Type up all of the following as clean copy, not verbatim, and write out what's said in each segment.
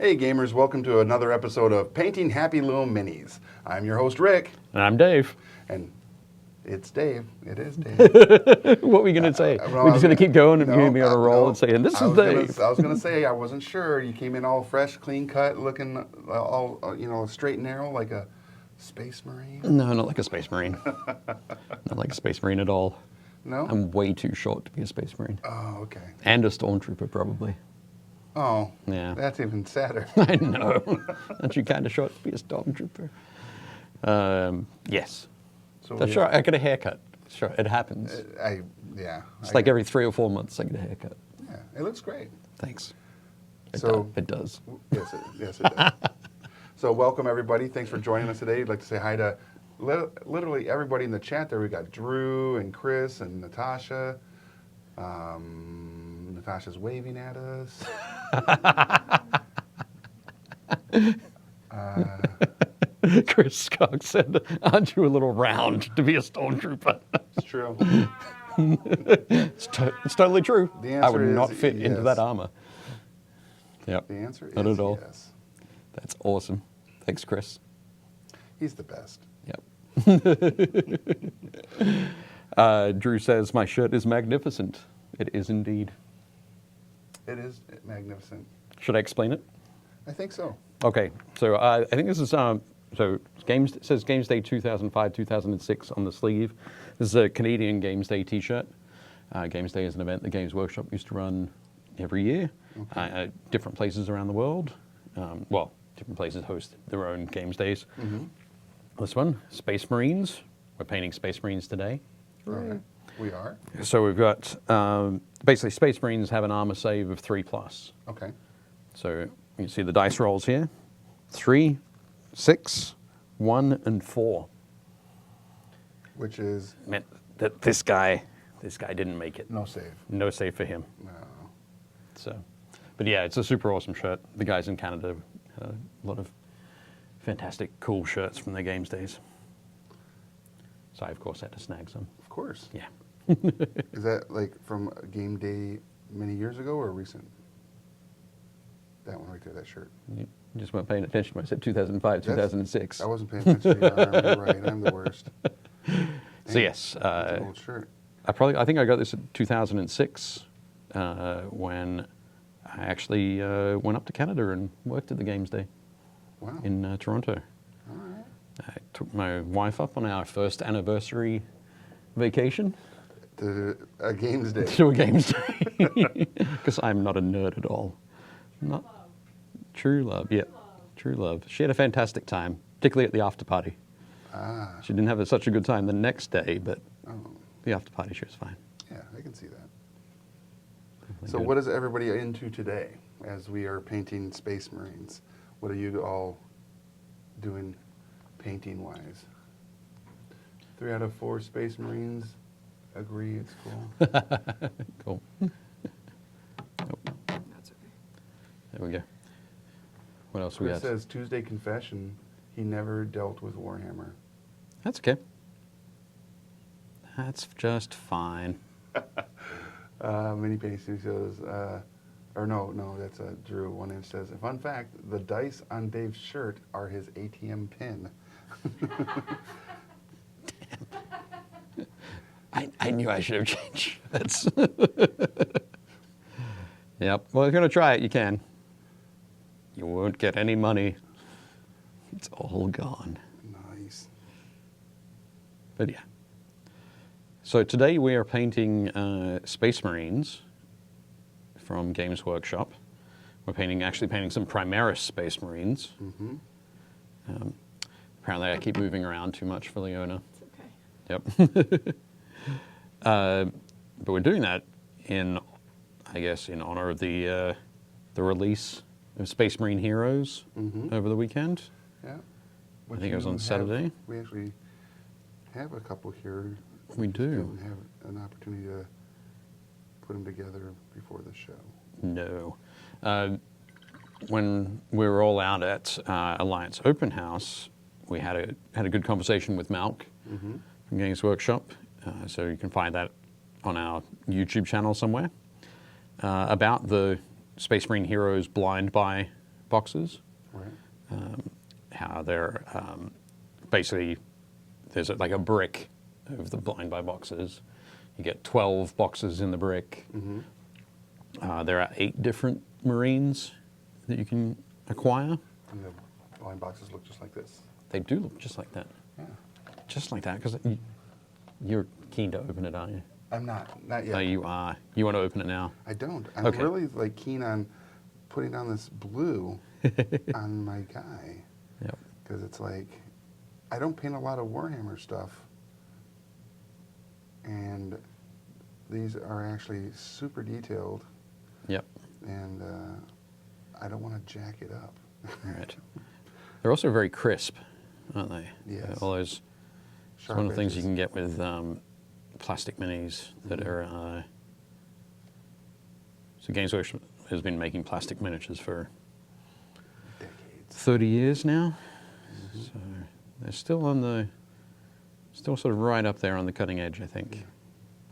Hey gamers, welcome to another episode of Painting Happy Little Minis. I'm your host Rick. And I'm Dave. And it's Dave. It is Dave. What were we going to say? We're just going to keep going and be on a roll and saying, this is Dave. I was going to say, I wasn't sure. You came in all fresh, clean cut, looking all, straight and narrow like a space marine. No, not like a space marine. Not like a space marine at all. No? I'm way too short to be a space marine. Oh, okay. And a stormtrooper, probably. Oh, yeah. That's even sadder. I know. Aren't you kind of short to be a stormtrooper? Yes. So That's right. I get a haircut. Sure, it happens. It's like every 3 or 4 months I get a haircut. Yeah, it looks great. Thanks. It does. Yes, it does. So welcome everybody. Thanks for joining us today. I'd like to say hi to literally everybody in the chat there. We got Drew and Chris and Natasha. Natasha's waving at us. Chris Cox said, aren't you a little round to be a stormtrooper? It's true. It's totally true. The answer I would is not fit into yes. that armor. Yep. The answer Not is at all. yes. That's awesome. Thanks, Chris. He's the best. Yep. Drew says, my shirt is magnificent. It is indeed. It is magnificent. Should I explain it? I think so. Okay, so I think this is, it says Games Day 2005-2006 on the sleeve. This is a Canadian Games Day t-shirt. Games Day is an event the Games Workshop used to run every year. Okay. Different places around the world. Different places host their own Games Days. Mm-hmm. This one, Space Marines. We're painting Space Marines today. Right. We are. So we've got, basically Space Marines have an armor save of 3+. Okay. So you can see the dice rolls here. 3, 6, 1, and 4. Which is? Meant that this guy didn't make it. No save. No save for him. No. So, but yeah, it's a super awesome shirt. The guys in Canada had a lot of fantastic, cool shirts from their Games Days. So I, of course, had to snag some. Of course. Yeah. Is that like from a game day many years ago or recent? That one right there, that shirt. You just weren't paying attention when I said 2005, 2006. I wasn't paying attention to you. You're right. I'm the worst. So yes. That's an old shirt. I think I got this in 2006 when I actually went up to Canada and worked at the Games Day. Wow. In Toronto. All right. I took my wife up on our first anniversary vacation. To a Games Day. To a Games Day. Because I'm not a nerd at all. Not true love, yeah. True love. She had a fantastic time, particularly at the after party. Ah. She didn't have such a good time the next day, but Oh. the after party she was fine. Yeah, I can see that. Definitely So good. what is everybody into today as we are painting Space Marines? What are you all doing painting-wise? 3 out of 4 Space Marines agree it's cool. Cool. That's okay. There we go. What else we Chris got? says Tuesday confession, he never dealt with Warhammer. That's okay. That's just fine. Mini Painting Studios, no, that's Drew. 1 inch says, fun fact, the dice on Dave's shirt are his ATM pin. I knew I should have changed shirts. Yep. Well, if you're going to try it, you can. You won't get any money. It's all gone. Nice. But yeah. So today we are painting Space Marines from Games Workshop. We're actually painting some Primaris Space Marines. Mm-hmm. Apparently I keep moving around too much for Leona. It's okay. Yep. But we're doing that in honor of the release of Space Marine Heroes Mm-hmm. over the weekend. Yeah. I think it was on Saturday. We actually have a couple here. We just do. Didn't have an opportunity to put them together before the show. No. When we were all out at Alliance Open House, we had a good conversation with Malk Mm-hmm. from Games Workshop. So you can find that on our YouTube channel somewhere. About the Space Marine Heroes blind buy boxes. Right. How they're basically, there's like a brick of the blind buy boxes. You get 12 boxes in the brick. There are 8 different Marines that you can acquire. And the blind boxes look just like this. They do look just like that. Yeah. Just like that, because you're keen to open it, aren't you? I'm not yet. No, you are. You want to open it now? I don't. I'm Okay. really like keen on putting down this blue on my guy Yep. because it's like I don't paint a lot of Warhammer stuff, and these are actually super detailed, Yep. and I don't want to jack it up. Right. They're also very crisp, aren't they? Yes. All those. It's Sharp one of the things you edges. can get with plastic minis that are. So Games Workshop has been making plastic miniatures for Decades. 30 years now. So they're still still sort of right up there on the cutting edge, I think,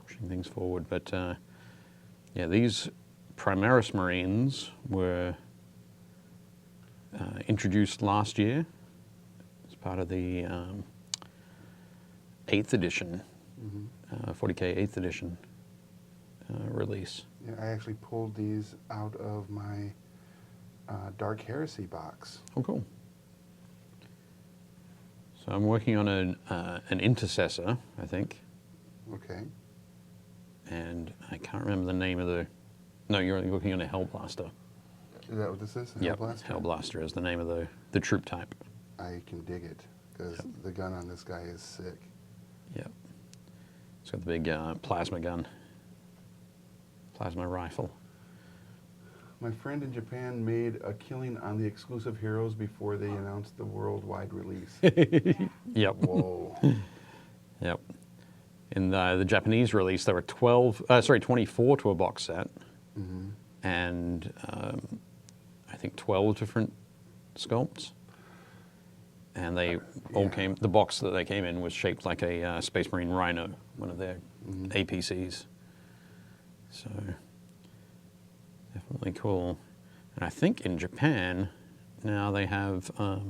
pushing things forward. But yeah, these Primaris Marines were introduced last year as part of the 8th edition, 40K 8th edition release. Yeah, I actually pulled these out of my Dark Heresy box. Oh, cool. So I'm working on an intercessor, I think, Okay. and I can't remember the name of the. No, you're working on a Hellblaster. Is that what this is? Yep, Hellblaster? Hellblaster is the name of the troop type. I can dig it because the gun on this guy is sick. Yep. It's got the big plasma gun, plasma rifle. My friend in Japan made a killing on the exclusive heroes before they announced the worldwide release. Yep. Whoa. Yep. In the Japanese release, there were 24 to a box set, and I think 12 different sculpts. And they all Yeah. came. The box that they came in was shaped like a Space Marine Rhino, one of their APCs. So definitely cool. And I think in Japan now they have the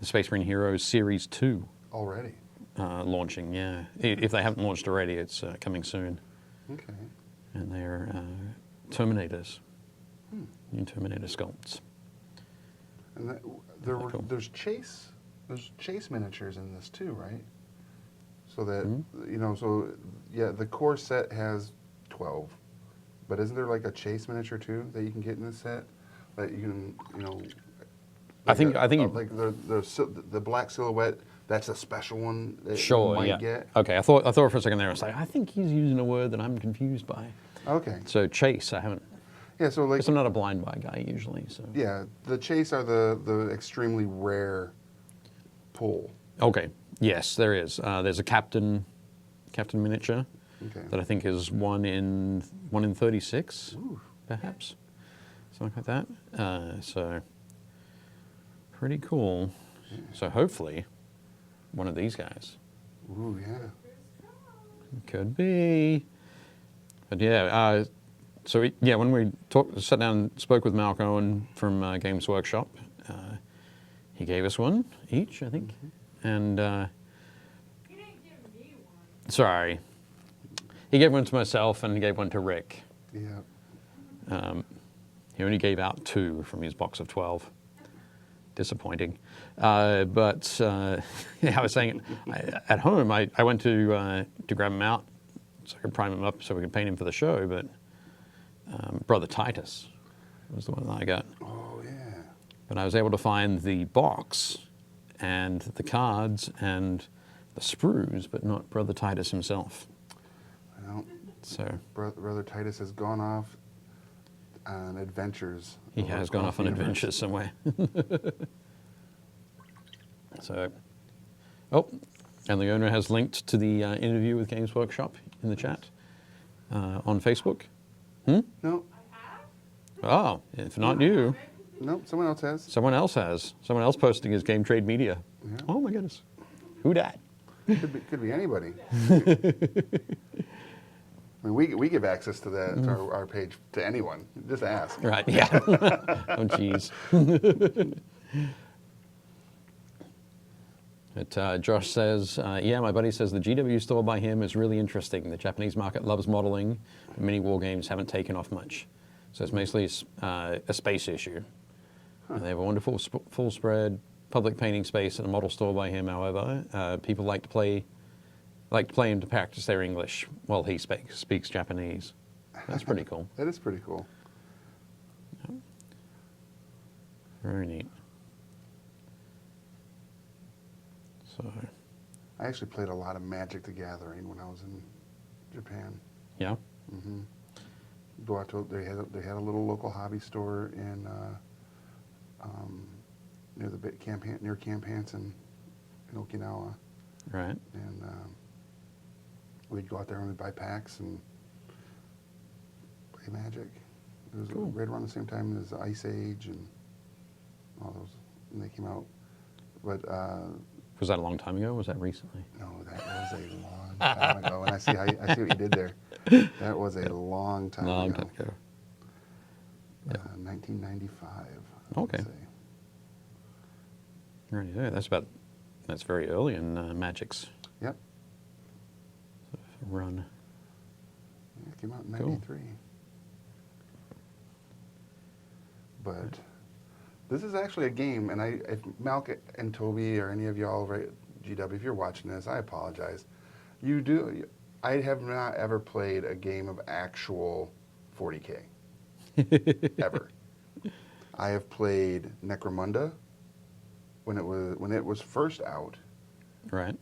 Space Marine Heroes Series 2 Already. launching. Yeah, if they haven't launched already, it's coming soon. Okay. And they're Terminators, new Terminator sculpts. And Really cool. there's chase miniatures in this too, right? So that the core set has 12, but isn't there like a chase miniature too that you can get in this set that you can I think like the black silhouette. That's a special one that you Sure, might yeah. get. Okay, I thought for a second there, I was like, I think he's using a word that I'm confused by. Okay. So chase, I haven't, Yeah. So like because I'm not a blind buy guy usually. So yeah, the chase are the extremely rare pull. okay, yes, there is. There's a captain miniature Okay. that I think is one in 36, perhaps, something like that. So pretty cool. So hopefully, one of these guys Ooh, yeah. could be. But yeah, when we sat down and spoke with Malk Owen from Games Workshop, he gave us one each, I think. And You didn't give me one. sorry, he gave one to myself and he gave one to Rick. Yeah. He only gave out 2 from his box of 12. Disappointing. But I was saying, at home, I went to grab him out so I could prime him up so we could paint him for the show, but Brother Titus was the one that I got. Oh yeah. But I was able to find the box and the cards and the sprues, but not Brother Titus himself. Well, So Brother Titus has gone off on adventures. he over has gone off on across the adventures somewhere. So, and the owner has linked to the interview with Games Workshop in the chat on Facebook. universe. No, Oh, if not you, no, someone else has. someone else has. Someone else posting his Game Trade Media. Yeah. Oh my goodness. Who dat? Could be anybody. I mean, we give access to that to our page to anyone. Just ask. Right, yeah. Oh, jeez. But Josh says, yeah, my buddy says the GW store by him is really interesting. The Japanese market loves modeling. Mini war games haven't taken off much. So it's mostly a space issue. And they have a wonderful full spread public painting space at a model store by him, however. People like to play him to practice their English while he speaks Japanese. That's pretty cool. That is pretty cool. Very neat. So, I actually played a lot of Magic the Gathering when I was in Japan. yeah. Mm-hmm. Go out to, they had a little local hobby store in near the near Camp Hansen in Okinawa, Right. and we'd go out there and we'd buy packs and play Magic. It was Cool. right around the same time as Ice Age and all those, and they came out. But Was that a long time ago or was that recently? no, that was a long time ago. And I see what you did there. That was a long time Long ago. time ago. Yep. 1995. I would Okay. say. Right, yeah, that's very early in Magic's Yep. run. Yeah, it came out in Cool. 93. But this is actually a game, and if Malk and Toby or any of y'all over at GW, if you're watching this, I apologize. I have not ever played a game of actual 40K. Ever. I have played Necromunda when it was first out. Right,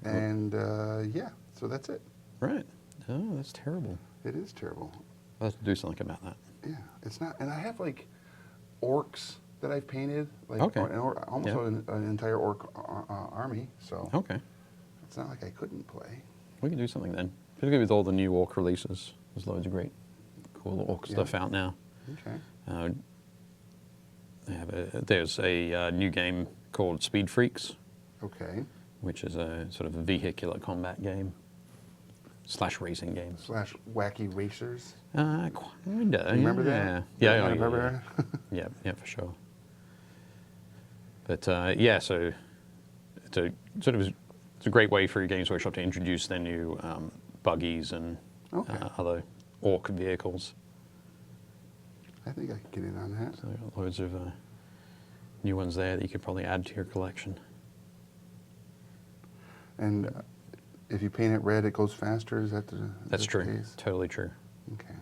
Yeah, so that's it. right. Oh, that's terrible. It is terrible. I'll have to do something about that. Yeah, it's not, and I have like orcs that I've painted, like Okay. almost Yeah. an entire orc army. So Okay, it's not like I couldn't play. we can do something then. Particularly with all the new Orc releases. There's loads of great, cool Orc Yeah. stuff out now. Okay. There's a new game called Speed Freaks, Okay. which is a sort of a vehicular combat game / racing game. / wacky racers. Kinda. Remember that? Yeah. Yeah, Yeah. remember Yeah, yeah, for sure. But yeah, so it's a great way for Games Workshop to introduce their new buggies and Okay. other Orc vehicles. I think I could get in on that. So there are loads of new ones there that you could probably add to your collection. And if you paint it red, it goes faster. Is that That's the true. case? Totally true. Okay.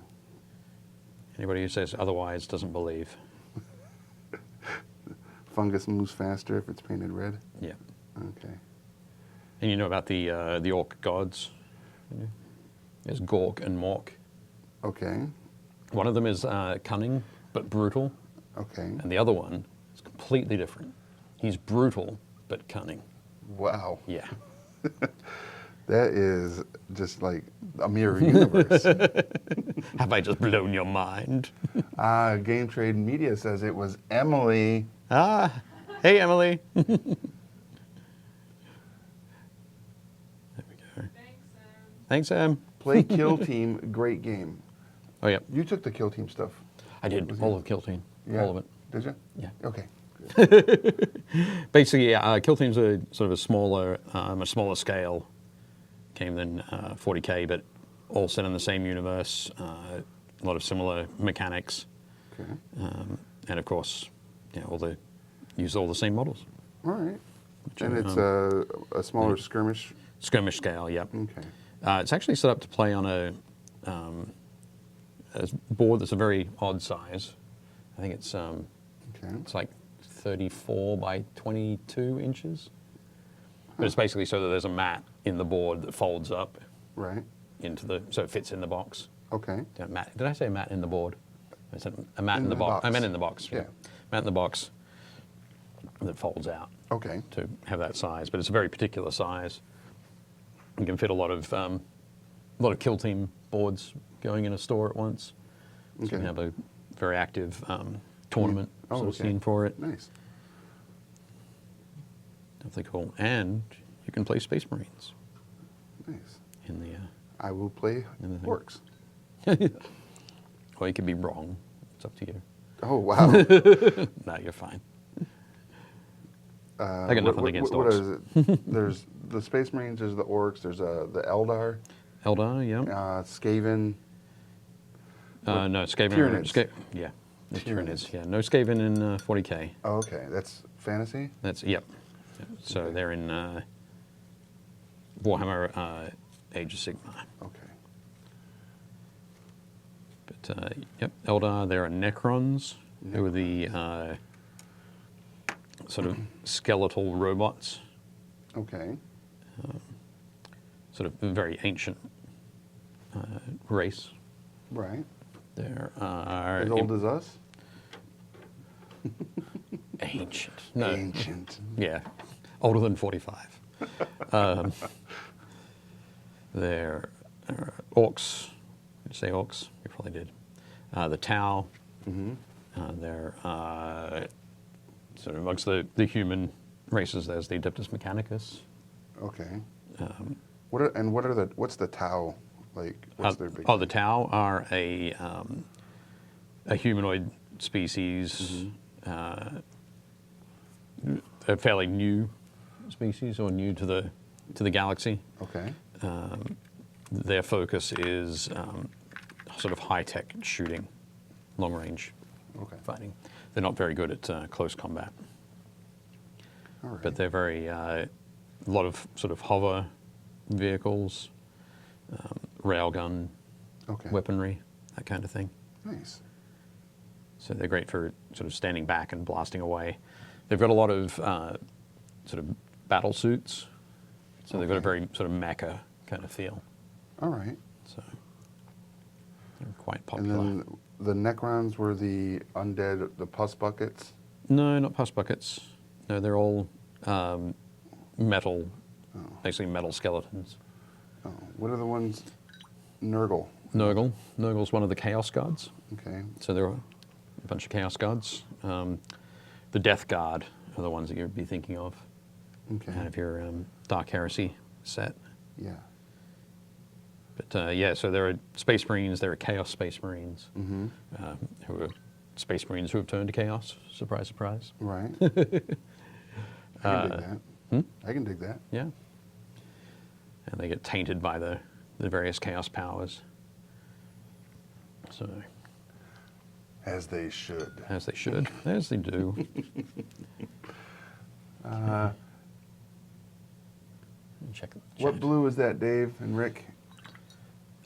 Anybody who says otherwise doesn't believe. Fungus moves faster if it's painted red. Yeah. Okay. And you know about the Orc gods? There's Gork and Mork. Okay. One of them is cunning but brutal, Okay. and the other one is completely different. He's brutal but cunning. Wow. Yeah. That is just like a mirror universe. Have I just blown your mind? Game Trade Media says it was Emily. Hey, Emily. There we go. Thanks, Thanks, Em. Play Kill Team, great game. Oh, yeah. You took the Kill Team stuff. I did Was all it? of Kill Team. Yeah. All of it. Did you? Yeah. Okay. Basically, yeah, Kill Team's a sort of a smaller scale game than 40K, but all set in the same universe. A lot of similar mechanics, Okay. and of course, use all the same models. All right. Which And are, it's a smaller skirmish. Skirmish scale, yep. Okay. It's actually set up to play on a board that's a very odd size. I think it's Okay. like 34 by 22 inches. But it's basically so that there's a mat in the board that folds up Right. so it fits in the box. Okay. Did I say mat in the board? I said a mat In in the the box. box. I meant in the box. Yeah. Mat in the box that folds out Okay. to have that size, but it's a very particular size. You can fit a lot of Kill Team boards going in a store at once. So you Okay. can have a very active tournament Oh, sort of okay. scene for it. Nice. Definitely cool. And you can play Space Marines Nice. in the. I will play Anything. orcs. Or you could be wrong. It's up to you. Oh, wow. No, you're fine. I got nothing against What orcs. is it? There's the Space Marines, there's the orcs, there's the Eldar, Eldar, yeah. Skaven. No, Skaven. Tyranids. Yeah. The Tyranids. Tyranids. Yeah, no Skaven in 40k. Oh, okay, that's fantasy? That's, yep. So Okay. they're in Warhammer Age of Sigmar. Okay. But, yep, Eldar, there are Necrons, who are the sort of skeletal robots, Okay. sort of a very ancient race. Right. There are As old as us? ancient. No, Ancient. yeah, older than 45. There are orcs. Did you say orcs? You probably did. The Tau. Mm-hmm. They're sort of amongst the human races. There's the Adeptus Mechanicus. Okay. Um, What's the Tau like? What's their big? the Tau are a humanoid species, a fairly new species or new to the galaxy. Okay. Their focus is sort of high-tech shooting, long-range Okay. fighting. They're not very good at close combat, All right. but they're very a lot of sort of hover vehicles, railgun okay. weaponry, that kind of thing. Nice. So they're great for sort of standing back and blasting away. They've got a lot of sort of battle suits, so they've got a Okay. very sort of mecha kind of feel. All right. So they're quite And popular. then the Necrons were the undead, the pus buckets. No, not pus buckets. No, they're all metal, Oh. basically metal skeletons. Oh. What are the ones? Nurgle. Nurgle. Nurgle's one of the Chaos Guards. Okay. So there are a bunch of Chaos Guards. The Death Guard are the ones that you'd be thinking of Okay. out of your Dark Heresy set. Yeah. But yeah, so there are Space Marines, there are Chaos Space Marines, Mm-hmm. who are Space Marines who have turned to Chaos. Surprise, surprise. Right. I can dig that. Hmm? I can dig that. Yeah. And they get tainted by the various Chaos powers. So, As they should. as they should, as they do. Check. What blue is that, Dave and Rick?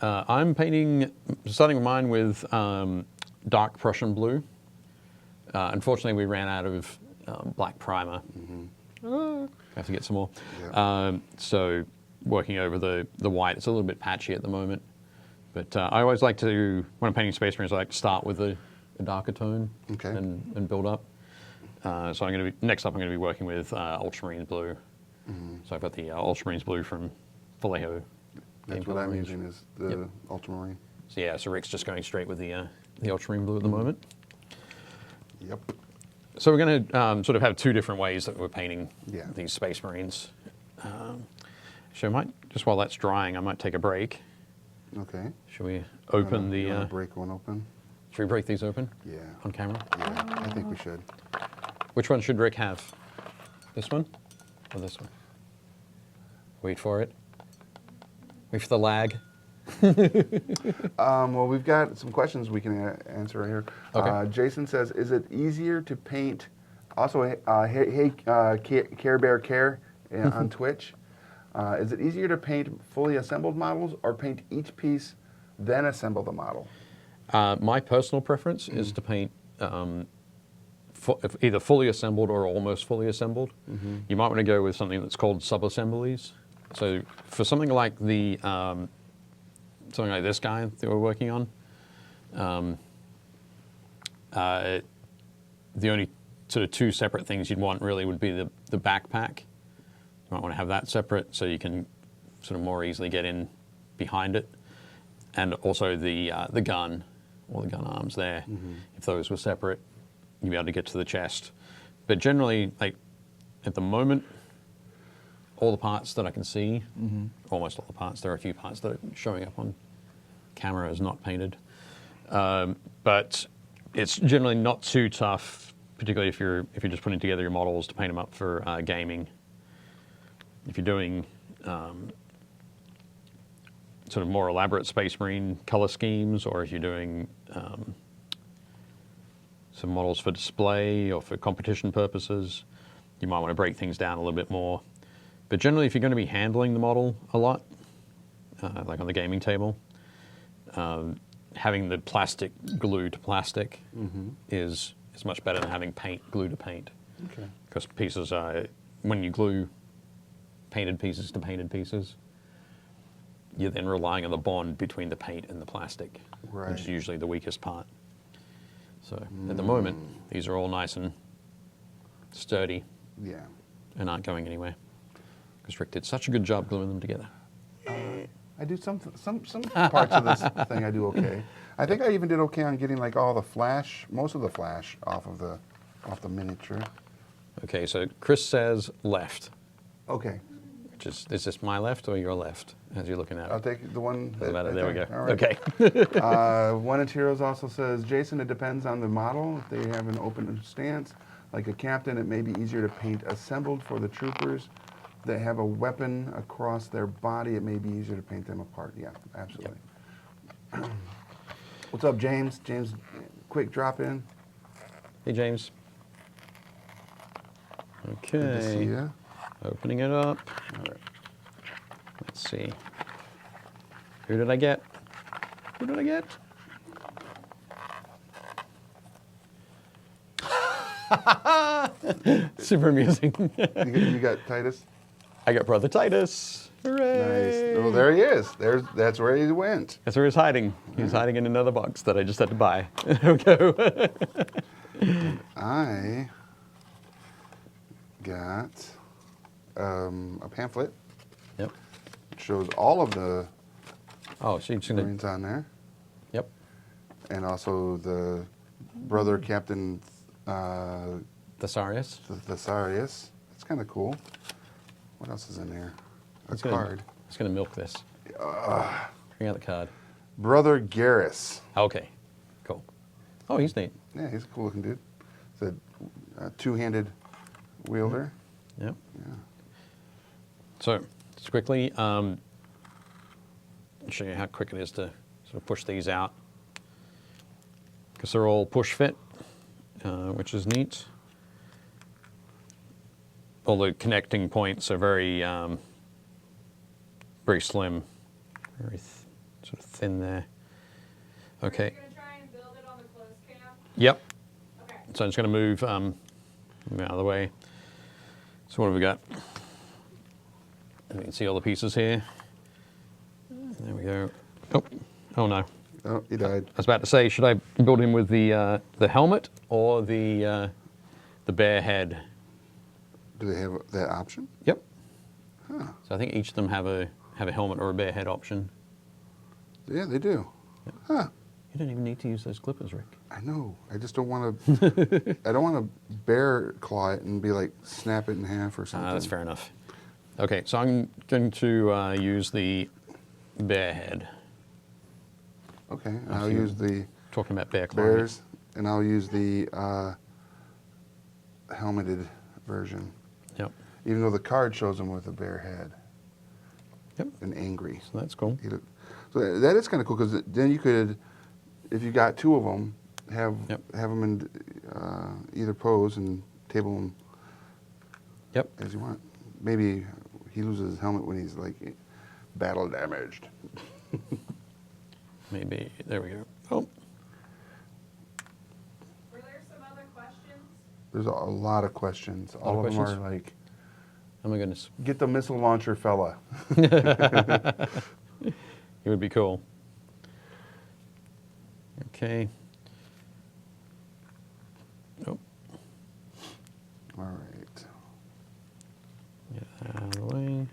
I'm starting mine with dark Prussian blue. Unfortunately, we ran out of black primer. Have to get some more. Yeah. So working over the white, it's a little bit patchy at the moment. But I always like to, when I'm painting Space Marines, I like to start with a darker tone Okay. and build up. So next up I'm going to be working with Ultramarine blue. So I've got the Ultramarines blue from Vallejo. That's Game what I'm Color Range. using is the Yep. Ultramarine. So yeah, so Rick's just going straight with the Ultramarine blue at the moment. Yep. So we're going to sort of have two different ways that we're painting Yeah. these Space Marines. So I might, just while that's drying, I might take a break. Okay. Should we open You wanna the, break one open? should we break these open Yeah. on camera? Yeah. I think we should. Which one should Rick have? This one or this one? Wait for it. Wait for the lag. Well, we've got some questions we can answer right here. Okay. Jason says, "Is it easier to paint?" Also, hey, Care Bear Care on Twitch. Is it easier to paint fully assembled models or paint each piece, then assemble the model? My personal preference is to paint either fully assembled or almost fully assembled. You might want to go with something that's called sub-assemblies. So for something like something like this guy that we're working on, the only sort of two separate things you'd want really would be the backpack. You might want to have that separate so you can sort of more easily get in behind it, and also the gun or the gun arms there. If those were separate, you'd be able to get to the chest. But generally, like at the moment, all the parts that I can see, almost all the parts. There are a few parts that are showing up on camera as not painted. But it's generally not too tough, particularly if you're just putting together your models to paint them up for gaming. If you're doing sort of more elaborate Space Marine color schemes, or if you're doing some models for display or for competition purposes, you might want to break things down a little bit more. But generally, if you're going to be handling the model a lot, like on the gaming table, having the plastic glue to plastic is much better than having paint glue to paint. Okay. Because pieces are, when you glue painted pieces to painted pieces, you're then relying on the bond between the paint and the plastic, Right. which is usually the weakest part. So at the moment, these are all nice and sturdy Yeah. and aren't going anywhere. Because Rick did such a good job gluing them together. I do some parts of this thing I do okay. I think I even did okay on getting like all the flash, most of the flash off the miniature. Okay, so Chris says left. Okay, Which is this my left or your left as you're looking at I'll it? take the one. Doesn't matter, there we go. All right. Okay. One of Heroes also says, Jason, it depends on the model. If they have an open stance, like a captain, it may be easier to paint assembled. For the troopers that have a weapon across their body, it may be easier to paint them apart. Yeah, absolutely. What's up, James? James, quick drop in. Hey, James. Okay. Good to see you. Opening it up. All right. Let's see. Who did I get? Who did I get? Super amusing. You got Titus? I got Brother Titus. Hooray! Nice. Oh, there he is. That's where he went. That's where he's hiding. He's hiding in another box that I just had to buy. There we go. I got a pamphlet Yep. which shows all of the Oh, so you're just gonna. Marines on there, Yep. and also the brother Captain Thesarius. Thesarius. It's kind of cool. What else is in there? A It's gonna- card. It's going to milk this. Bring out the card. Brother Garrus. Okay. Cool. Oh, he's neat. Yeah, he's a cool looking dude. It's a two-handed wielder. Yep. Yeah. So, just quickly, I'll show you how quick it is to sort of push these out. Because they're all push fit, which is neat. All the connecting points are very, very slim, very sort of thin there. Okay. You're gonna try and build it on the closed cam? Yep. Okay. So I'm just going to move out of the way. So what have we got? You can see all the pieces here. There we go. Oh, oh no. Oh, he died. I was about to say, should I build him with the helmet or the bear head? Do they have that option? Yep. Huh. So I think each of them have a helmet or a bear head option. Yeah, they do. Huh. You don't even need to use those clippers, Rick. I know. I just don't want to. I don't want to bear claw it and be like snap it in half or something. That's fair enough. Okay, so I'm going to use the bear head. Okay, and If I'll you- use the Talking about bear claw. bears, and I'll use the helmeted version. Yep. Even though the card shows him with a bear head Yep. and angry. So that's cool. So that is kind of cool because then you could, if you got two of them, have Yep. them in either pose and table them Yep. as you want. Maybe he loses his helmet when he's like battle damaged. Maybe. There we go. Oh, Were there some other questions? There's a lot of questions. All of of them questions? are like, oh my goodness. get the missile launcher, fella. It would be cool. Okay. Oh, All right. get that out of the way.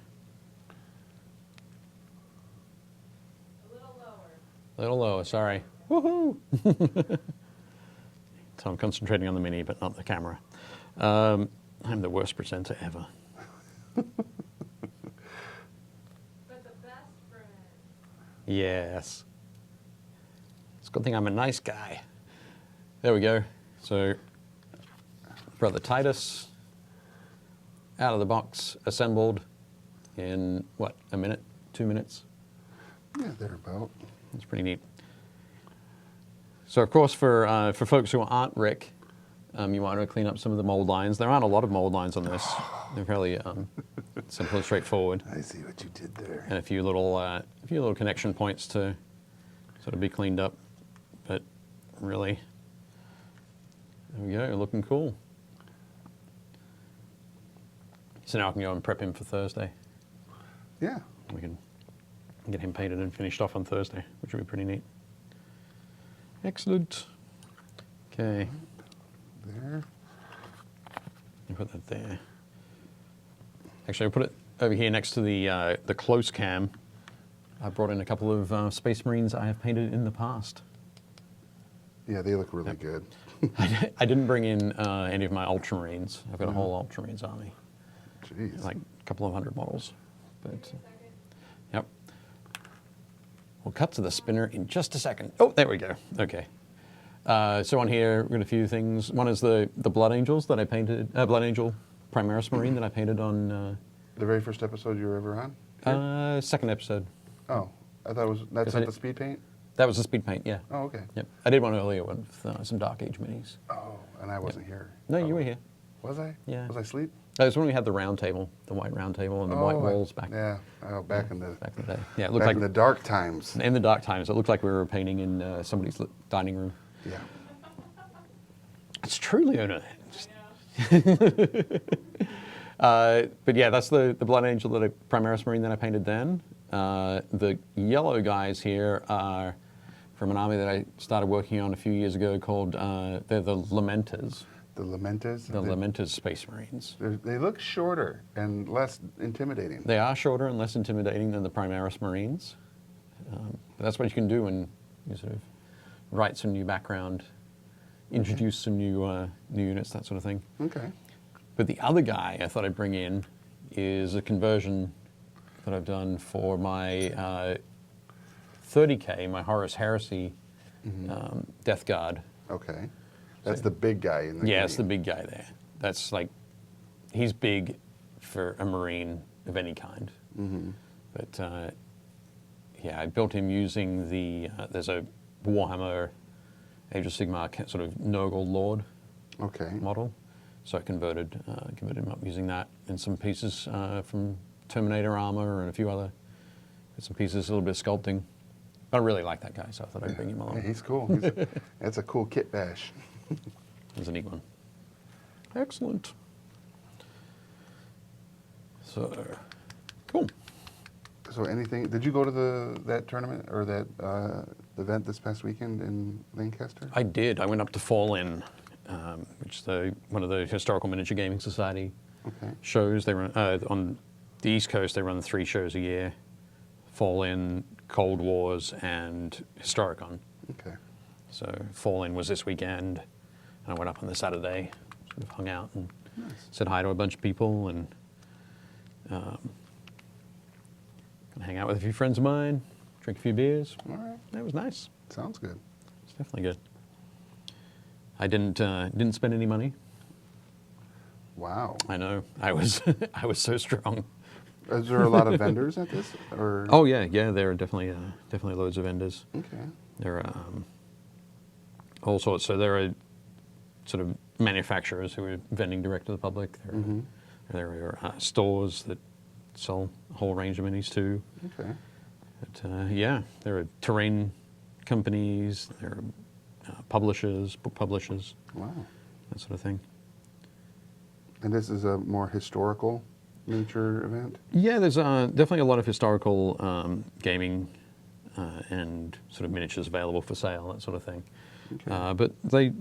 A little lower. A little lower, sorry. Woohoo! So I'm concentrating on the mini, but not the camera. I'm the worst presenter ever. Yes. It's a good thing I'm a nice guy. There we go. So, Brother Titus, out of the box, assembled in, what, a minute, 2 minutes? Yeah, they're about. That's pretty neat. So, of course, for folks who aren't Rick, you want to clean up some of the mold lines. There aren't a lot of mold lines on this. They're fairly simple and straightforward. I see what you did there. And a few little connection points to sort of be cleaned up. But really, there we go, looking cool. So now I can go and prep him for Thursday. Yeah. We can get him painted and finished off on Thursday, which will be pretty neat. Excellent. Okay, There. I'll put that there. Actually, I'll put it over here next to the close cam. I brought in a couple of Space Marines I have painted in the past. Yeah, they look really good. I didn't bring in any of my Ultramarines. I've got a whole Ultramarines army, Jeez. like a couple of hundred models. But yep. We'll cut to the spinner in just a second. Oh, there we go. Okay. So on here, we've got a few things. One is the Blood Angels that I painted, Blood Angel Primaris Marine that I painted on The very first episode you were ever on? Here? second episode. Oh, I thought it was, that's Is not it- the speed paint? That was the speed paint, yeah. Oh, okay. Yep. I did one earlier with some Dark Age minis. Oh, and I wasn't here. No, Oh. you were here. Was I? Yeah. Was I asleep? That was when we had the round table, the white round table and the white walls back Yeah. Oh, back in the back in the day. Yeah, it looked back like in the dark times. in the dark times. It looked like we were painting in somebody's dining room. Yeah. It's true, Leona. But yeah, that's the Blood Angel that I Primaris Marine that I painted then. The yellow guys here are from an army that I started working on a few years ago called, they're the Lamenters. The Lamentas. The Lamenters Space Marines. They look shorter and less intimidating. They are shorter and less intimidating than the Primaris Marines. But that's what you can do when you sort of write some new background, introduce some new units, that sort of thing. Okay. But the other guy I thought I'd bring in is a conversion that I've done for my 30K, my Horus Heresy Death Guard. Okay. That's the big guy in the Yeah, it's the game. big guy there. That's like, he's big for a Marine of any kind. Mm-hmm. But yeah, I built him using there's a Warhammer Age of Sigmar sort of Nurgle Lord Okay. model. So I converted him up using that and some pieces from Terminator armor and a few other bits and pieces, a little bit of sculpting. But I really like that guy, so I thought I'd bring him Yeah, along. he's cool. That's a cool kit bash. It was a neat one. Excellent. So, cool. So anything? Did you go to that tournament or that event this past weekend in Lancaster? I did. I went up to Fall In, which is one of the Historical Miniature Gaming Society Okay. shows. They run on the East Coast. They run 3 shows a year: Fall In, Cold Wars, and Historicon. Okay. So Fall In was this weekend, and I went up on the Saturday, sort of hung out and said hi to a bunch of people, and gonna hang out with a few friends of mine, drink a few beers. All right. That was nice. Sounds good. It's definitely good. I didn't spend any money. Wow. I know. I was I was so strong. Is there a lot of vendors at this? Or Oh yeah, there are definitely loads of vendors. Okay. There are all sorts. So there are sort of manufacturers who are vending direct to the public. There are stores that sell a whole range of minis too. Okay. But yeah, there are terrain companies. There are publishers, book publishers, Wow. that sort of thing. And this is a more historical miniature event? Yeah, there's definitely a lot of historical gaming and sort of miniatures available for sale, that sort of thing. Okay. But they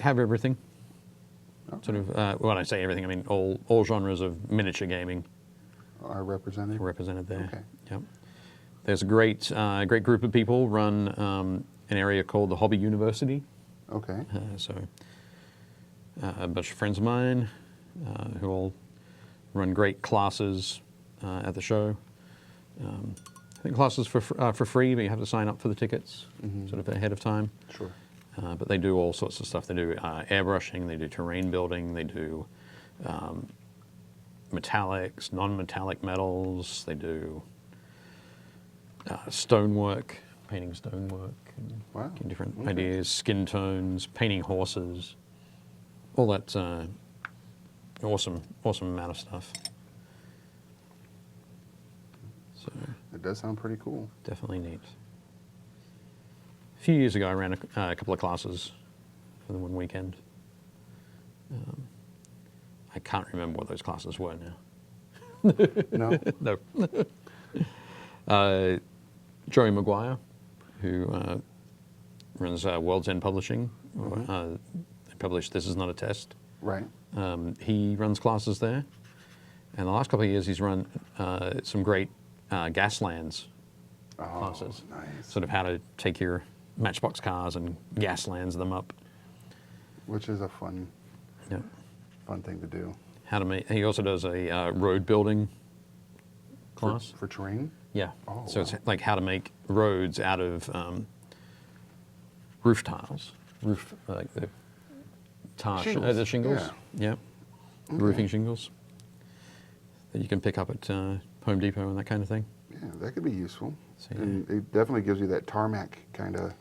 have everything. Okay. Sort of, when I say everything, I mean all genres of miniature gaming Are represented? are represented there. Okay. Yep. There's a great group of people run an area called the Hobby University. Okay. So a bunch of friends of mine who all run great classes at the show. I think classes for free, but you have to sign up for the tickets Mm-hmm. sort of ahead of time. Sure. But they do all sorts of stuff. They do airbrushing, they do terrain building, they do metallics, non-metallic metals, they do stonework, painting stonework, and Wow, different okay. ideas, skin tones, painting horses, all that awesome amount of stuff. So It does sound pretty cool. definitely neat. A few years ago, I ran a couple of classes for the one weekend. I can't remember what those classes were now. No? No. Joey Maguire, who runs World's End Publishing, they published This Is Not a Test. Right. He runs classes there. And the last couple of years, he's run some great Gaslands Oh, classes. nice. Sort of how to take your Matchbox cars and Gaslands them up. Which is a fun thing to do. How to make. He also does a road building class. For terrain? Yeah. Oh, So it's wow. like how to make roads out of roof tiles, like the Shingles, the shingles. yeah. Yeah. Roofing shingles that you can pick up at Home Depot and that kind of thing. Yeah, that could be useful. So, yeah. And it definitely gives you that tarmac kind of,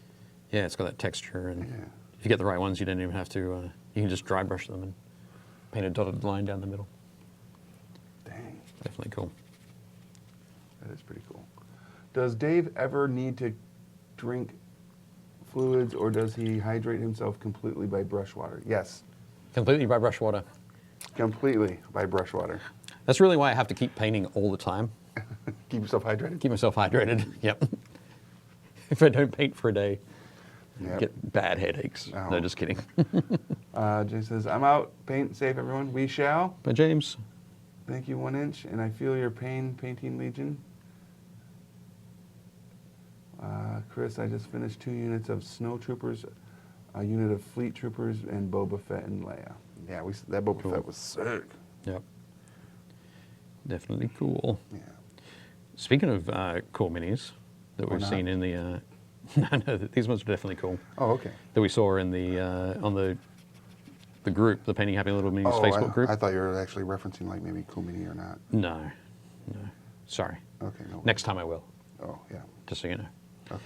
Yeah, it's got that texture, and yeah. if you get the right ones, you don't even have to. You can just dry brush them and paint a dotted line down the middle. Dang, Definitely cool. that is pretty cool. Does Dave ever need to drink fluids, or does he hydrate himself completely by brush water? Yes, Completely by brush water. completely by brush water. That's really why I have to keep painting all the time. Keep yourself hydrated? Keep myself hydrated. Yep. If I don't paint for a day, I Yep. get bad headaches. Oh. No, just kidding. Jay says, I'm out. Paint safe, everyone. We shall. But James, Thank you, 1 inch, and I feel your pain, Painting Legion. Chris, I just finished 2 units of Snow Troopers, a unit of Fleet Troopers, and Boba Fett and Leia. Yeah, that Boba Cool. Fett was sick. yep, definitely cool. Yeah. Speaking of cool minis that Or we've not. seen in the, no, these ones are definitely cool. Oh, okay. That we saw in the on the group, the Painting Happy Little Minis Oh, Facebook group. I thought you were actually referencing like maybe Cool Mini or not. No, sorry. Okay, no. Next time I will, Oh, yeah. just so you know. Okay.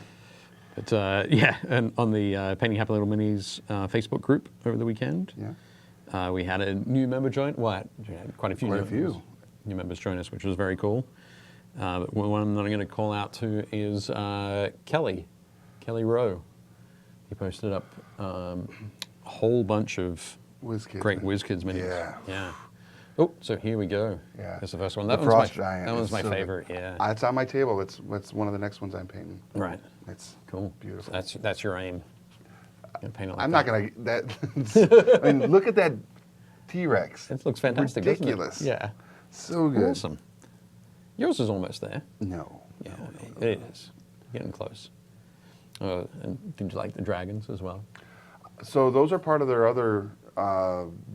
But yeah, and on the Painting Happy Little Minis Facebook group over the weekend, Yeah. we had a new member join. Well, quite a few. Quite a new few. members- New members join us, which was very cool. But one that I'm going to call out to is Kelly Rowe. He posted up a whole bunch of WizKids. great WizKids minis. Yeah. Yeah. Oh, so here we go. Yeah. That's the first one. The That one's Frost my, Giant That one's is my so good. favorite. Yeah. It's on my table. It's one of the next ones I'm painting. Right. It's Cool. beautiful. That's your aim. You're gonna paint it like I'm that. not gonna that. I mean, look at that T-Rex. It looks fantastic. Ridiculous. Doesn't it? Yeah. So good. Awesome. Yours is almost there. No. Yeah, no. it is. Getting close. And did you like the dragons as well? So those are part of their other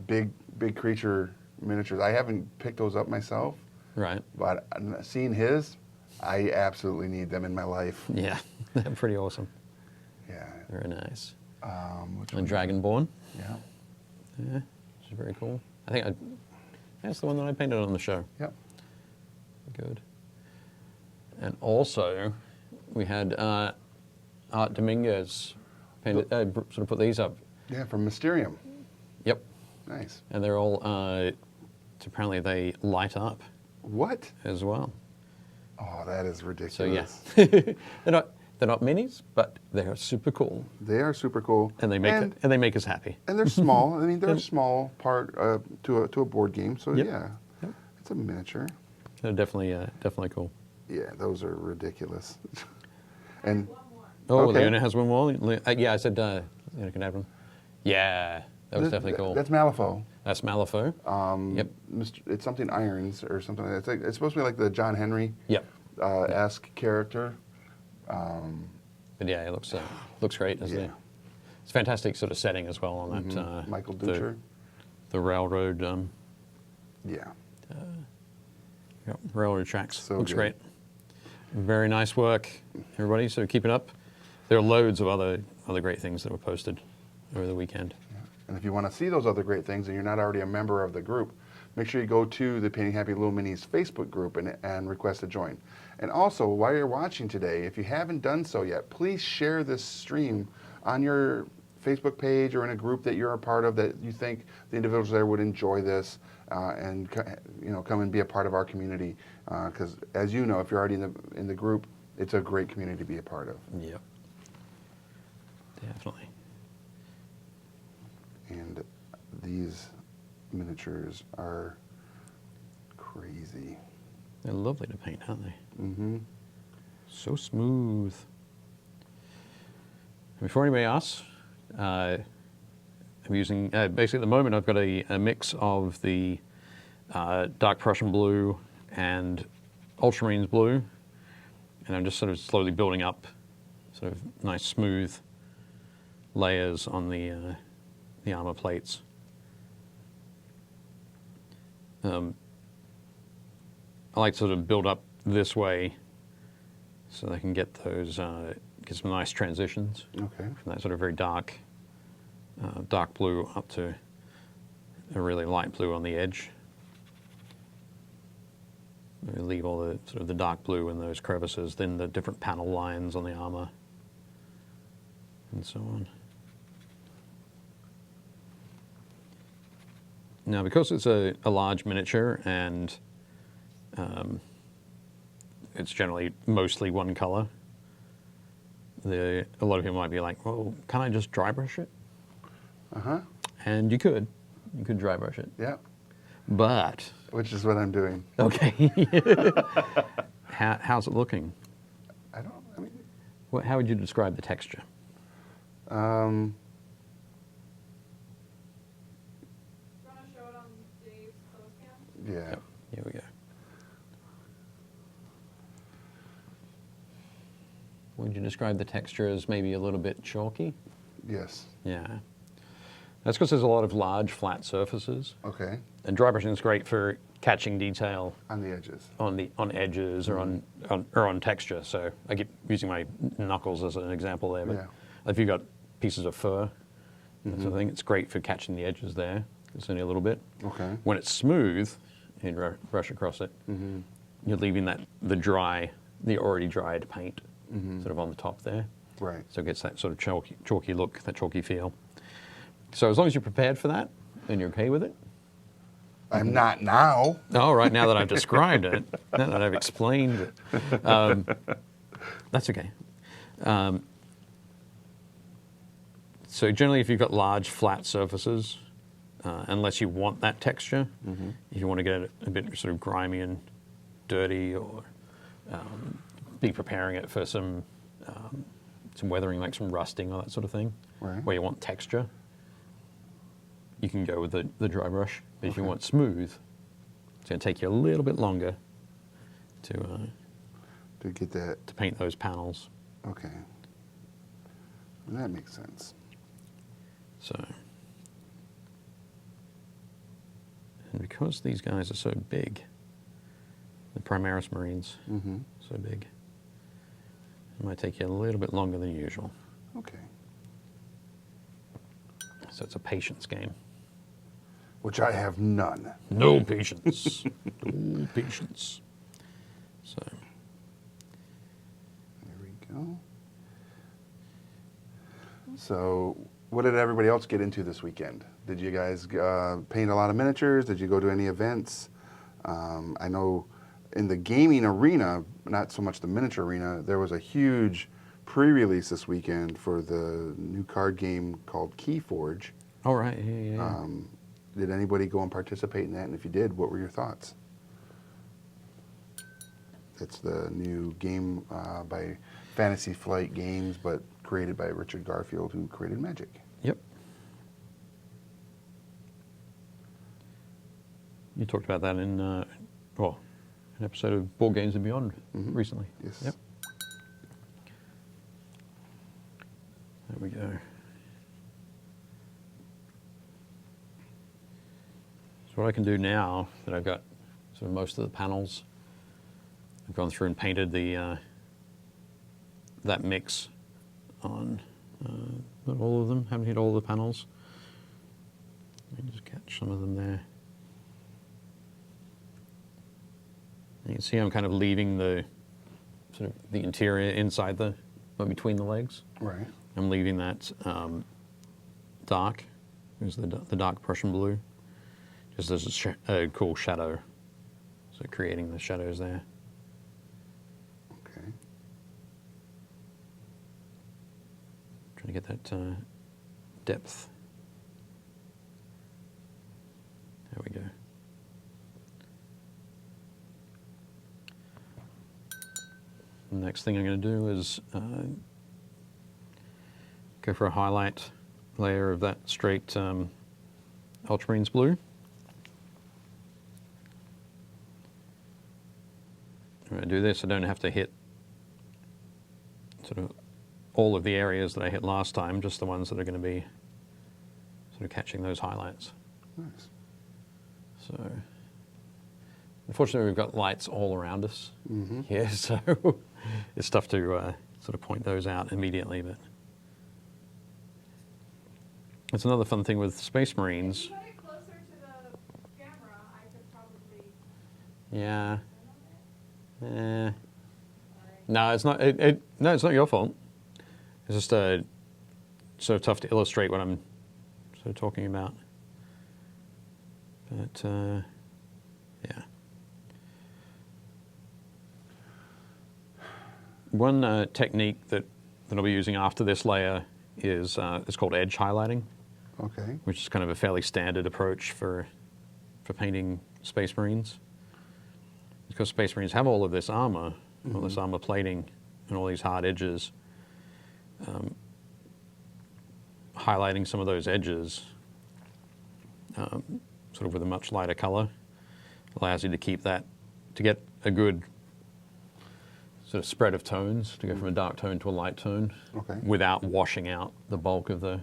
big creature miniatures. I haven't picked those up myself, Right. but seeing his, I absolutely need them in my life. Yeah, they're pretty awesome. Yeah. Very nice. Which And one? Dragonborn, Yeah. yeah, which is very cool. That's the one that I painted on the show. Yep. Good. And also, we had Art Dominguez painted, sort of put these up. Yeah, from Mysterium. Yep. Nice. And they're all, apparently they light up What? as well. Oh, that is So ridiculous. yeah, they're not minis, but they're super cool, They are super cool. and they make us happy. And they're small. I mean, they're a Yep. small part to a board game. So Yep. yeah, Yep. it's a miniature. They're definitely cool. Yeah, those are ridiculous. And One more. Oh, Okay. Leona has one more. Yeah, I said Leona can have one. Yeah, that was definitely cool. That's Malifaux. That's Malifaux. Yep. It's something Irons or something. It's supposed to be like the John Henry Yep. esque character. But yeah, it looks great, doesn't Yeah. it? It's a fantastic sort of setting as well on that. Michael the- Dutcher. The railroad. Yeah. Yep, railroad tracks. So Looks good. great. Very nice work, everybody. So keep it up. There are loads of other great things that were posted over the weekend. And if you want to see those other great things and you're not already a member of the group, make sure you go to the Painting Happy Little Minis Facebook group and request to join. And also, while you're watching today, if you haven't done so yet, please share this stream on your Facebook page or in a group that you're a part of that you think the individuals there would enjoy this and come and be a part of our community. Because as you know, if you're already in the group, it's a great community to be a part of. Yep. Definitely. And these miniatures are crazy. They're lovely to paint, aren't they? Mm-hmm. So smooth. Before anybody asks, I'm using, basically at the moment I've got a mix of the dark Prussian blue and ultramarines blue, and I'm just sort of slowly building up sort of nice smooth layers on the armor plates. I like to sort of build up this way so they can get those, get some nice transitions Okay. from that sort of very dark blue up to a really light blue on the edge. We leave all the sort of the dark blue in those crevices, then the different panel lines on the armor, and so on. Now, because it's a large miniature and it's generally mostly one color, a lot of people might be like, well, can I just dry brush it? Uh-huh. And you could dry brush it. Yeah. But, Which is what I'm doing. okay. How's it looking? How would you describe the texture? Um, You want to show it on Dave's close cam? yeah. Yep. Here we go. Would you describe the texture as maybe a little bit chalky? Yes. Yeah. That's because there's a lot of large flat surfaces. Okay. And dry brushing is great for catching detail On the edges. on edges or on texture. So I keep using my knuckles as an example there. But Yeah. if you've got pieces of fur, that sort of thing, it's great for catching the edges there. It's only a little bit. Okay. When it's smooth, you brush across it. You're leaving the already dried paint sort of on the top there. Right. So it gets that sort of chalky look, that chalky feel. So as long as you're prepared for that and you're okay with it. I'm not now. Oh, right, now that I've described it, now that I've explained it. That's okay. So generally if you've got large flat surfaces, unless you want that texture, if you want to get it a bit sort of grimy and dirty or be preparing it for some weathering, like some rusting or that sort of thing, Right. where you want texture, you can go with the dry brush. But if you Okay. want smooth, it's going to take you a little bit longer to To get that. paint those panels. Okay. That makes sense. So, and because these guys are so big, the Primaris Marines, Mm-hmm. so big, it might take you a little bit longer than usual. Okay. So it's a patience game. Which I have none. No patience. No patience. So, There we go. So, what did everybody else get into this weekend? Did you guys paint a lot of miniatures? Did you go to any events? I know in the gaming arena, not so much the miniature arena, there was a huge pre-release this weekend for the new card game called Keyforge. all right, yeah. Did anybody go and participate in that? And if you did, what were your thoughts? It's the new game by Fantasy Flight Games, but created by Richard Garfield, who created Magic. Yep. You talked about that in, an episode of Board Games and Beyond recently. Yes. Yep. There we go. So what I can do now that I've got sort of most of the panels I've gone through and painted the that mix on not all of them. Haven't hit all the panels. Let me just catch some of them there. You can see I'm kind of leaving the sort of the interior inside the between the legs. Right. I'm leaving that dark. There's the dark Prussian blue, just as a cool shadow. So creating the shadows there. Okay. Trying to get that depth. There we go. The next thing I'm going to do is go for a highlight layer of that straight ultramarines blue. When I do this, I don't have to hit sort of all of the areas that I hit last time, just the ones that are going to be sort of catching those highlights. Nice. So, unfortunately, we've got lights all around us here, so it's tough to sort of point those out immediately. But it's another fun thing with Space If Marines. you put it closer to the camera, I could probably. Yeah. Sorry. No, it's not. No, it's not your fault. It's just sort of tough to illustrate what I'm sort of talking about. But yeah. One technique that I'll be using after this layer is it's called edge highlighting, Okay. which is kind of a fairly standard approach for painting Space Marines. Because Space Marines have all of this armor, all this armor plating, and all these hard edges. Highlighting some of those edges, sort of with a much lighter color, allows you to keep that, to get a good sort of spread of tones, to go from a dark tone to a light tone, Okay. without washing out the bulk of the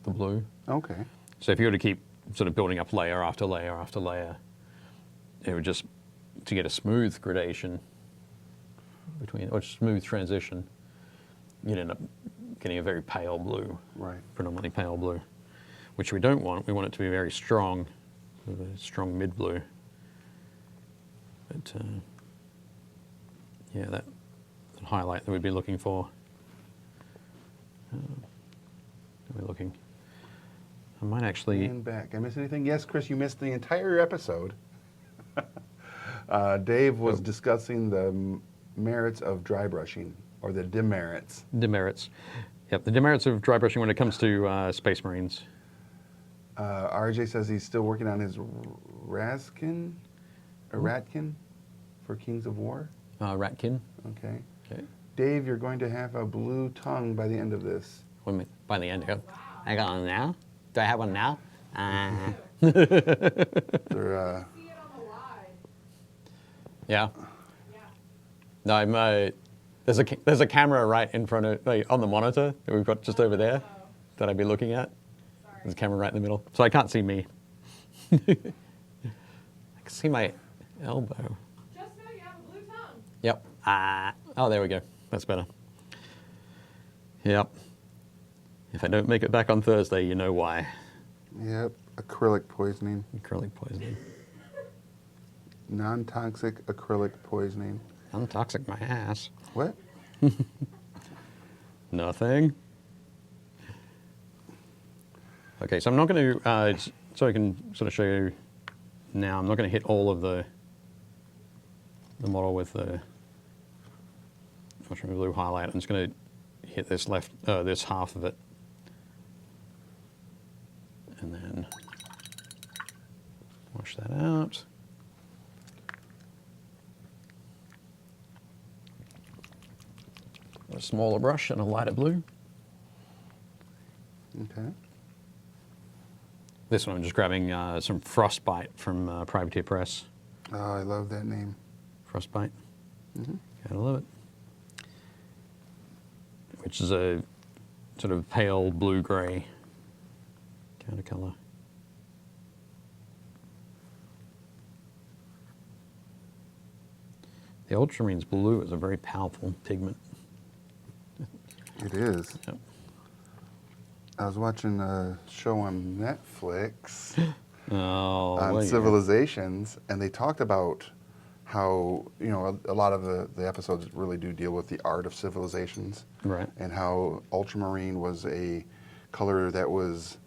blue. Okay. So if you were to keep sort of building up layer after layer after layer, it would just, to get a smooth gradation between, or smooth transition, you'd end up getting a very pale blue, Right. predominantly pale blue, which we don't want. We want it to be very strong, sort of a strong mid blue. But yeah, that highlight that we'd be looking for. We're looking. I might actually. And back. I miss anything? Yes, Chris, you missed the entire episode. Dave was discussing the merits of dry brushing, or the demerits. Demerits. Yep, the demerits of dry brushing when it comes to Space Marines. RJ says he's still working on his Raskin, or Ratkin, for Kings of War. Ratkin. Okay. Okay. Dave, you're going to have a blue tongue by the end of this. Wait a minute. By the end, I go. I got one now. Do I have one now? They're, See it on the live. Yeah. Yeah. No, I'm. There's a camera right in front of on the monitor that we've got just over there that I'd be looking at. Sorry. There's a camera right in the middle, so I can't see me. I can see my elbow. Just know you have a blue tongue. Yep. Oh, there we go. That's better. Yep. If I don't make it back on Thursday, you know why. Yep, acrylic poisoning. Acrylic poisoning. Non-toxic acrylic poisoning. Untoxic my ass. What? Nothing. Okay, so I'm not going to, so I can sort of show you now, I'm not going to hit all of the model with the ultramarine blue highlight. I'm just going to hit this this half of it. And then wash that out. A smaller brush and a lighter blue. Okay. This one I'm just grabbing some Frostbite from Privateer Press. Oh, I love that name. Frostbite. Mhm. Gotta love it. Which is a sort of pale blue-gray kind of color. The ultramarines blue is a very powerful pigment. It is. Yep. I was watching a show on Netflix Oh, on well, yeah. civilizations, and they talked about how, you know, a lot of the episodes really do deal with the art of civilizations. Right. And how ultramarine was a color that was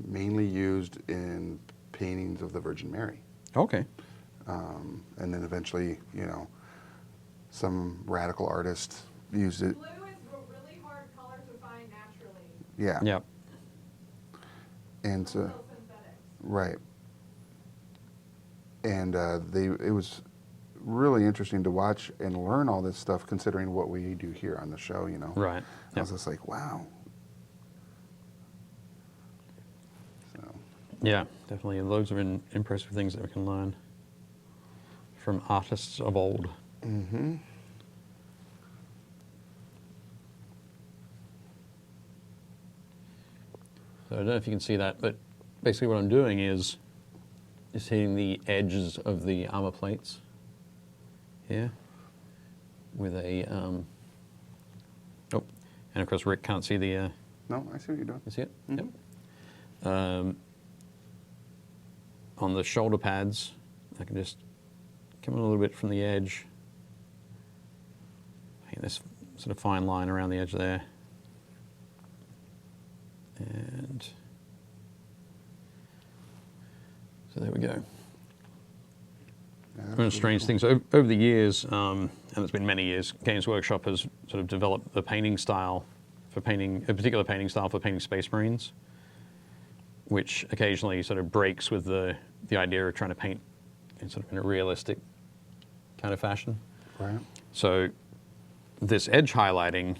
mainly used in paintings of the Virgin Mary. Okay. And then eventually, you know, some radical artist used it. Blue is a really hard color to find naturally. Yeah. Yep. And so, Until synthetics. right. And it was really interesting to watch and learn all this stuff, considering what we do here on the show, you know. Right. I was Yep. just like, wow. So, Yeah, definitely. Those are impressive things that we can learn from artists of old. mm-hmm. So I don't know if you can see that, but basically what I'm doing is hitting the edges of the armor plates here with a, oh, and of course Rick can't see the, No, I see what you're doing. you see it? Mhm. Yep. On the shoulder pads, I can just come in a little bit from the edge. Paint this sort of fine line around the edge there. And so there we go. Yeah, One that's of the really strange cool. things over the years, and it's been many years, Games Workshop has sort of developed the painting style for painting, a particular painting style for painting Space Marines, which occasionally sort of breaks with the idea of trying to paint in sort of in a realistic kind of fashion. Right. So this edge highlighting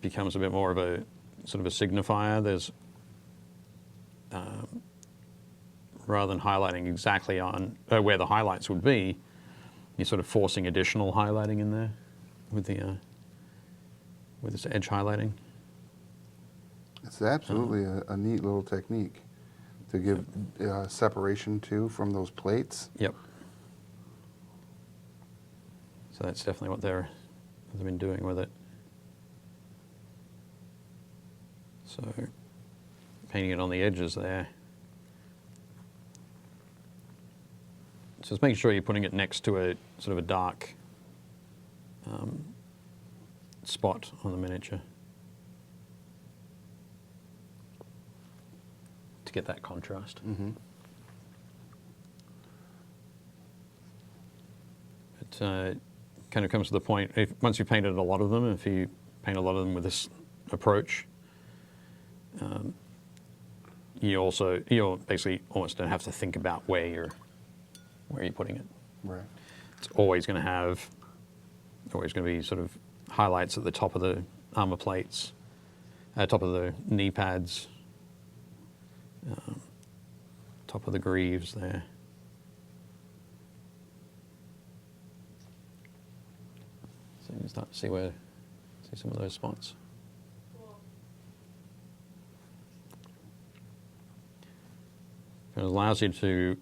becomes a bit more of a sort of a signifier. There's rather than highlighting exactly on where the highlights would be, you're sort of forcing additional highlighting in there with the with this edge highlighting. It's absolutely a neat little technique to give separation too from those plates. Yep. So that's definitely what they've been doing with it. So painting it on the edges there. Just making sure you're putting it next to a sort of a dark spot on the miniature to get that contrast. Mm-hmm. It kind of comes to the point, once you've painted a lot of them, if you paint a lot of them with this approach, you basically almost don't have to think about where you're putting it. Right. It's always going to be sort of highlights at the top of the armor plates, top of the knee pads, top of the greaves there. So you can start to see some of those spots. Cool. It allows you to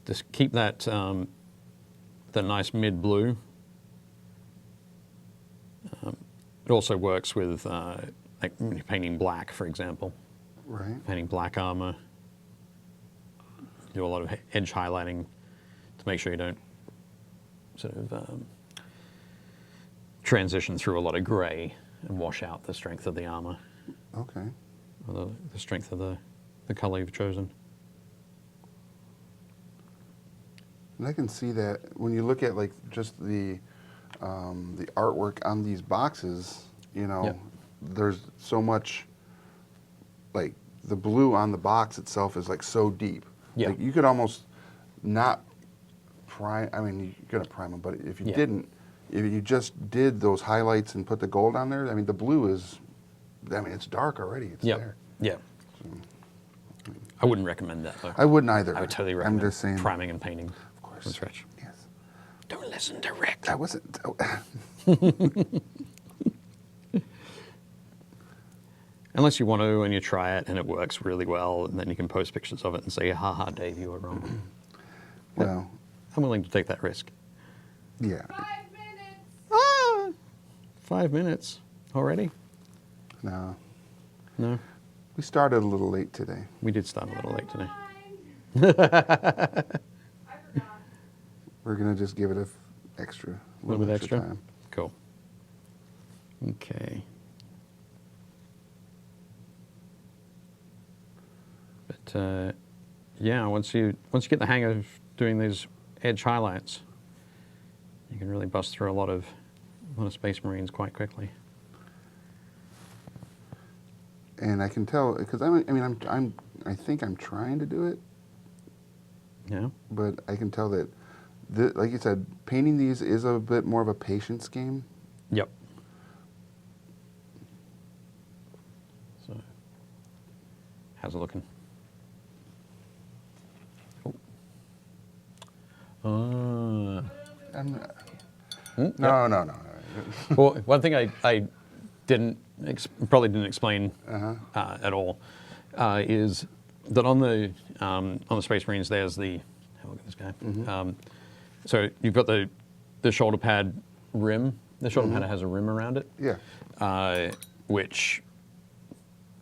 just keep that that nice mid blue. It also works with like painting black, for example. Right. Painting black armor. Do a lot of edge highlighting to make sure you don't sort of transition through a lot of gray and wash out the strength of the armor, Okay. or the strength of the color you've chosen. And I can see that when you look at like just the artwork on these boxes, you know, Yep. there's so much, like the blue on the box itself is like so deep. Yeah. Like you could almost not prime, I mean, you're going to prime them, but if you Yeah. didn't, if you just did those highlights and put the gold on there, I mean, the blue is, I mean, it's dark already. It's there. Yeah. I wouldn't recommend that though. I wouldn't either. I would totally recommend I'm just saying. priming and painting Of course. from scratch. Yes. Don't listen to Rick. That wasn't. Unless you want to and you try it and it works really well, and then you can post pictures of it and say, haha, Dave, you were wrong. Well, I'm willing to take that risk. yeah. 5 minutes. Ah, 5 minutes already? No, No, we started a little late today. we did start a little late today. Never mind. I forgot. We're gonna just give it a extra, A little bit extra? time. Cool. Okay. But yeah, once you get the hang of doing these edge highlights, you can really bust through a lot of Space Marines quite quickly. And I can tell because I think I'm trying to do it, Yeah. but I can tell that, like you said, painting these is a bit more of a patience game. Yep. So, how's it looking? Oh. I'm, Hmm? no. Well, one thing I probably didn't explain Uh-huh. at all is that on the Space Marines there's the look at this guy. So you've got the shoulder pad rim. The shoulder pad has a rim around it, Yeah, which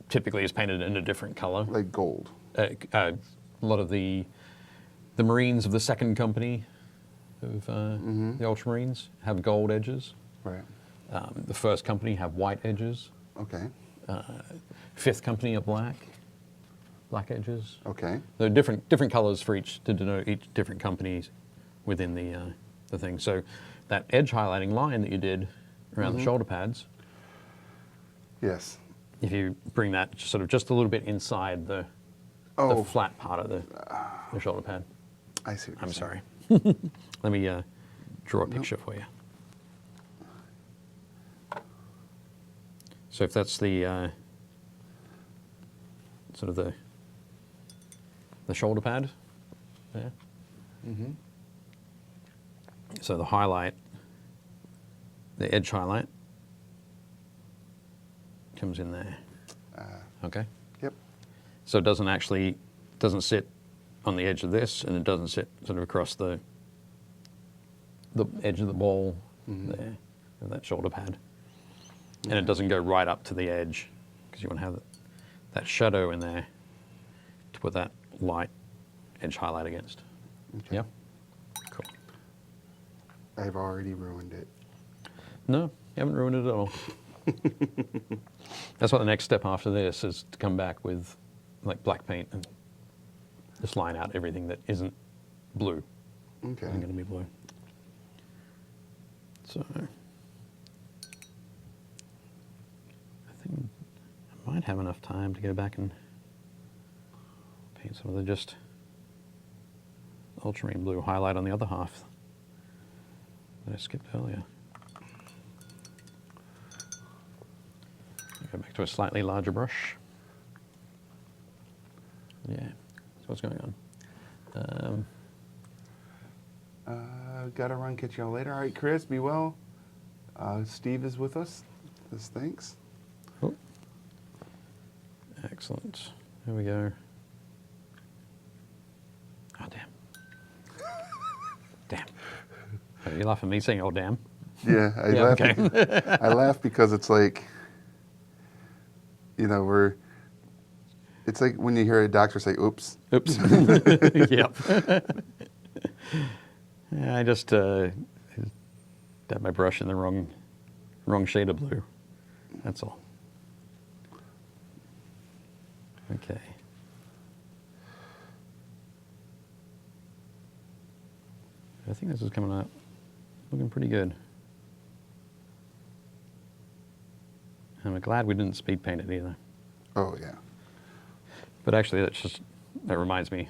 typically is painted in a different color. like gold. A lot of the Marines of the second company of the Ultramarines have gold edges. Right. The first company have white edges. Okay. Fifth company are black edges. Okay. There are different colors for each to denote each different companies within the thing. So that edge highlighting line that you did around the shoulder pads, Yes. if you bring that just a little bit inside the Oh, flat part of the shoulder pad. I see. What you're I'm saying. sorry. Let me draw a picture for you. So if that's the sort of the shoulder pad there. So the highlight, the edge highlight, comes in there. Okay. Yep. So it doesn't sit on the edge of this, and it doesn't sit sort of across the edge of the ball there, of that shoulder pad. And it doesn't go right up to the edge, because you want to have that shadow in there to put that light edge highlight against. Okay. Yeah? Cool. I've already ruined it. No, you haven't ruined it at all. That's what the next step after this is, to come back with like black paint and just line out everything that isn't blue. Okay. Isn't going to be blue. So I think I might have enough time to go back and paint some of the just ultramarine blue highlight on the other half that I skipped earlier. Go back to a slightly larger brush. Yeah, so what's going on? Gotta run. Catch y'all later. All right, Chris, be well. Steve is with us. Thanks. Oh. Excellent. There we go. Oh, damn. Damn. Are you laughing at me saying, oh, damn? Yeah, I Yeah, laugh. okay. I laugh because it's like, it's like when you hear a doctor say, "Oops." Oops. Yep. Yeah, I just dabbed my brush in the wrong shade of blue. That's all. Okay. I think this is coming up looking pretty good. I'm glad we didn't speed paint it either. Oh yeah. But actually, that reminds me,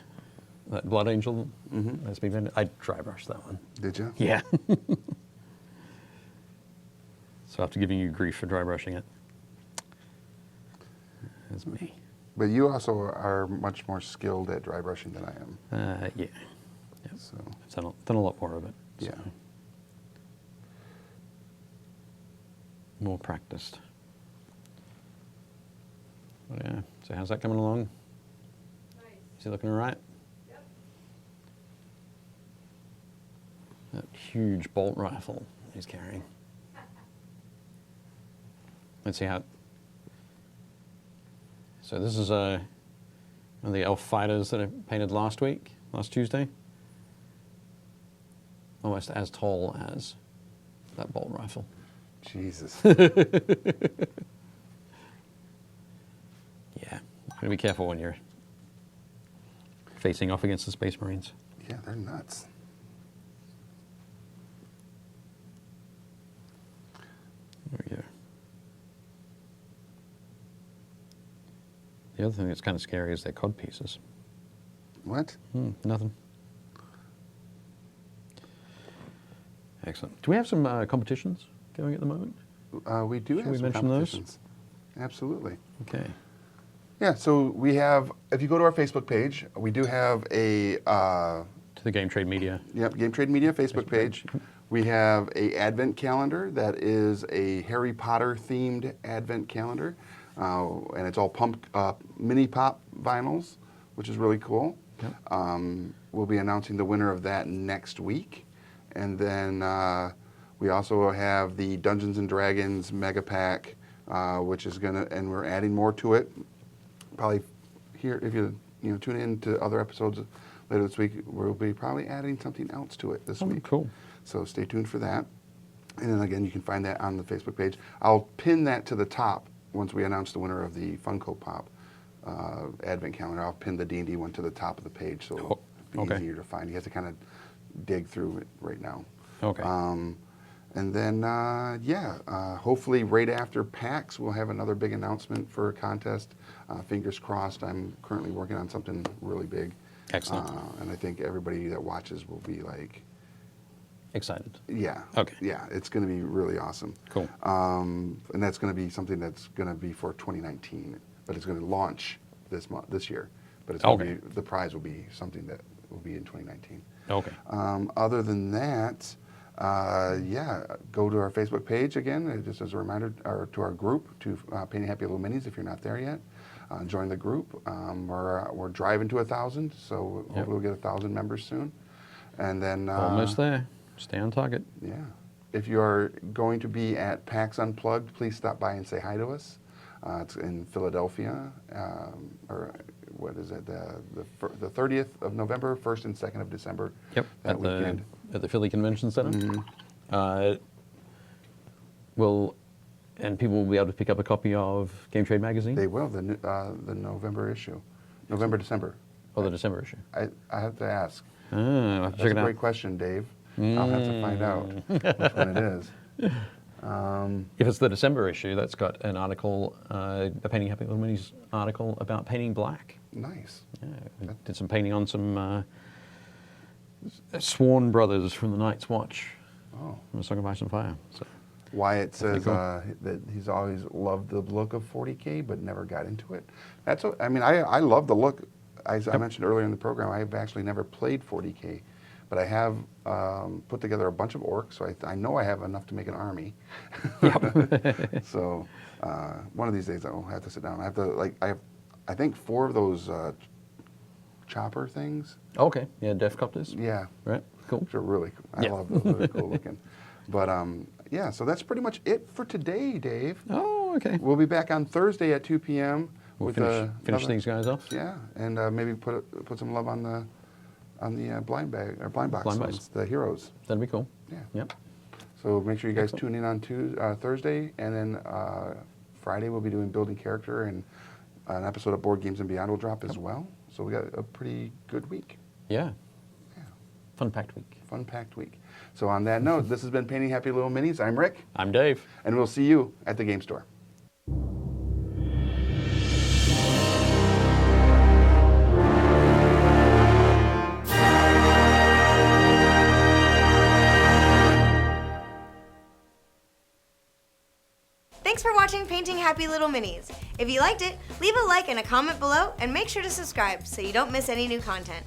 that Blood Angel, that speed painted, I dry brushed that one. Did you? Yeah. So after giving you grief for dry brushing it, that's me. But you also are much more skilled at dry brushing than I am. Yeah. Yep. So I've done a lot more of it. so yeah. More practiced. But yeah. So how's that coming along? Nice. Is he looking all right? Yep. huge bolt rifle he's carrying. Let's see how. So this is one of the elf fighters that I painted last Tuesday. Almost as tall as that bolt rifle. Jesus. Yeah, gotta be careful when you're facing off against the Space Marines. Yeah, they're nuts. There we go. The other thing that's kind of scary is their cod pieces. What? Nothing. Excellent. Do we have some competitions going at the moment? We do Should have we some mention those? competitions. Absolutely. Okay. Yeah, so we have, if you go to our Facebook page, we do have a To the Game Trade Media. Game Trade Media Facebook page. We have a advent calendar that is a Harry Potter themed advent calendar, and it's all mini pop vinyls, which is really cool. Yep. We'll be announcing the winner of that next week, and then we also have the Dungeons and Dragons Mega Pack, which is and we're adding more to it. Probably here, if you tune in to other episodes later this week, we'll be probably adding something else to it this week. Cool. So stay tuned for that. And then again, you can find that on the Facebook page. I'll pin that to the top once we announce the winner of the Funko Pop Advent Calendar. I'll pin the D&D one to the top of the page so it'll be easier to find. You have to kind of dig through it right now. Okay. And then, hopefully right after PAX, we'll have another big announcement for a contest. Fingers crossed. I'm currently working on something really big. Excellent. And I think everybody that watches will be like, Excited. yeah. Okay. Yeah, it's going to be really awesome. Cool. And that's going to be something that's going to be for 2019, but it's going to launch this year. But it's going to be, the prize will be something that will be in 2019. Okay. Other than that, go to our Facebook page again, just as a reminder, or to our group, to Painting Happy Little Minis if you're not there yet. Join the group. We're driving to 1,000, so hopefully we'll get 1,000 members soon. And then Almost there. Stay on target. Yeah. If you're going to be at PAX Unplugged, please stop by and say hi to us. It's in Philadelphia, or what is it? The 30th of November, 1st and 2nd of December. Yep. That weekend. At the Philly Convention Center. Mm-hmm. And people will be able to pick up a copy of Game Trade magazine. They will, the November issue. November, December. Or the December issue. I have to ask. I'll have to That's check a it great out. question, Dave. I'll have to find out which one it is. If it's the December issue, that's got an article, a Painting Happy Little Minis article about painting black. Nice. Yeah, we did some painting on some Sworn brothers from the Night's Watch. Oh. From A Song of Ice and Fire. So. Wyatt says cool. that he's always loved the look of 40K, but never got into it. I love the look. As I mentioned earlier in the program, I've actually never played 40K, but I have put together a bunch of orcs, so I know I have enough to make an army. Yep. So one of these days I'll have to sit down. I have to I think 4 of those chopper things. Okay. Yeah, Def Copters. Yeah. Right. Cool. Which are really cool. I Yeah. love those. They're cool looking. But so that's pretty much it for today, Dave. Oh, okay. We'll be back on Thursday at 2 p.m. We'll with finish another- these guys off. Yeah, and maybe put some love on the blind bag or blind box Blind ones, bags. the heroes. That'd be cool. Yeah. Yep. So make sure you guys Excellent. tune in on Thursday, and then Friday we'll be doing building character, and an episode of Board Games and Beyond will drop as well. So we got a pretty good week. Yeah. Yeah. Fun-packed week. Fun-packed week. So on that note, this has been Painting Happy Little Minis. I'm Rick, I'm Dave. and we'll see you at the game store. Thanks for watching Painting Happy Little Minis. If you liked it, leave a like and a comment below, and make sure to subscribe so you don't miss any new content.